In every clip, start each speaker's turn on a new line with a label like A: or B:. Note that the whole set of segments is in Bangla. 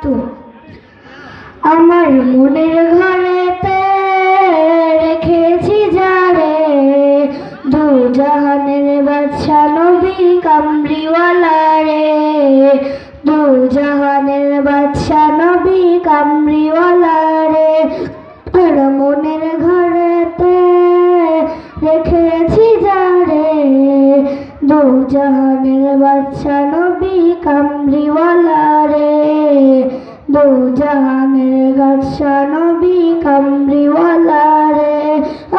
A: তো আমার মনের ঘরেতে রেখেছি যারে, দু জাহানের বাদশা নবী কামলিওয়ালা রে, দু জাহানের বাদশা নবী কামলিওয়ালা রে। আর মনের ঘরেতে রেখেছি যারে, দু জাহানের বাদশা নবী কামলিওয়ালা রে, দু জাহানের বাদশা নবী কামলিওয়ালা রে।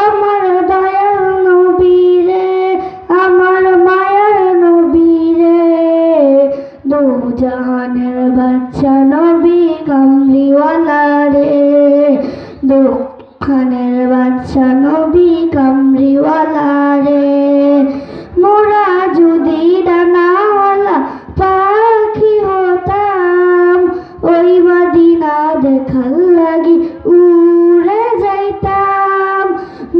A: আমার দয়াল নবী রে, আমার মায়ার নবী রে, দু জাহানের বাদশা নবী কামলিওয়ালা রে, দু জাহানের বাদশা নবী কামলিওয়ালা রে। মোরা যদি ডানাওয়ালা পাখি হতাম, ওই মদিনা দেখার লাগি উড়ে যাইতাম।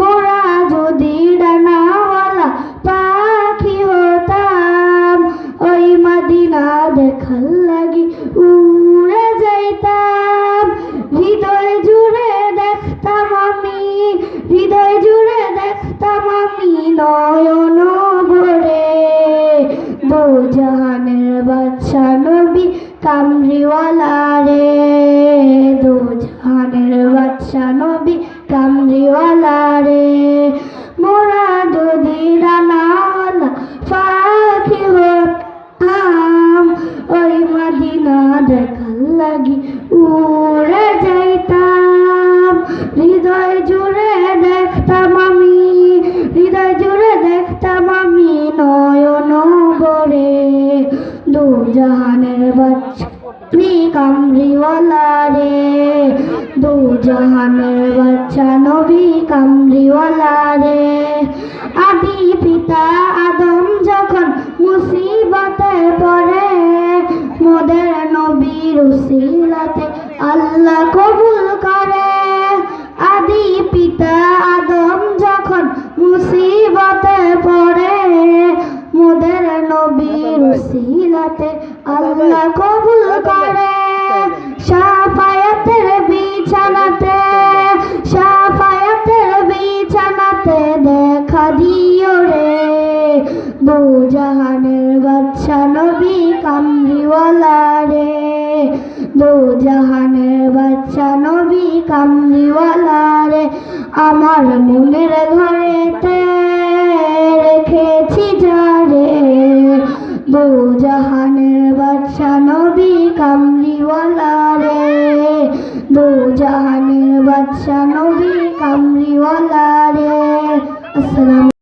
A: মোরা যদি ডানাওয়ালা পাখি হতাম, ওই মদিনা দেখার লাগি উড়ে যাইতাম। হৃদয় জুড়ে দেখতাম আমি, হৃদয় জুড়ে দেখতাম আমি নয়ন ভরে, দু জাহানের বাদশা নবী কামলিওয়ালা রে, দু জাহানের বাদশা নবী কামলিওয়ালা রে। মোরা যদি ডানাওয়ালা পাখি হতাম, ওই মদিনা দেখার লাগি উড়ে যাইতাম। হৃদয় জুড়ে দেখতাম আমি, হৃদয় জুড়ে দেখতাম আমি নয়ন ভরে, দু জাহানের বাদশা নবী কামলিওয়ালা রে, দু জাহানের বাদশা নবী কামলিওয়ালা রে। আদি পিতা আদম যখন মুসিবতে পড়ে, মোদের নবীর উসিলাতে আল্লাহ কবুল করে। আদি পিতা আদম যখন মুসিবতে পড়ে, মোদের নবীর উসিলাতে আল্লাহ কবুল করে। শাফায়াতের বিছানাতে, শাফায়াতের বিছানাতে দেখা দিও রে, দু জাহানের বাদশা নবী কামলিওয়ালা রে, দু জাহানের বাদশা নবী কামলিওয়ালা রে। আমার মনের ঘরেতে রেখেছি যারে, দু জাহানের বাদশা নবী কামলিওয়ালা রে, দু জাহানের বাদশা নবী কামলিওয়ালা রে। আসসালাম।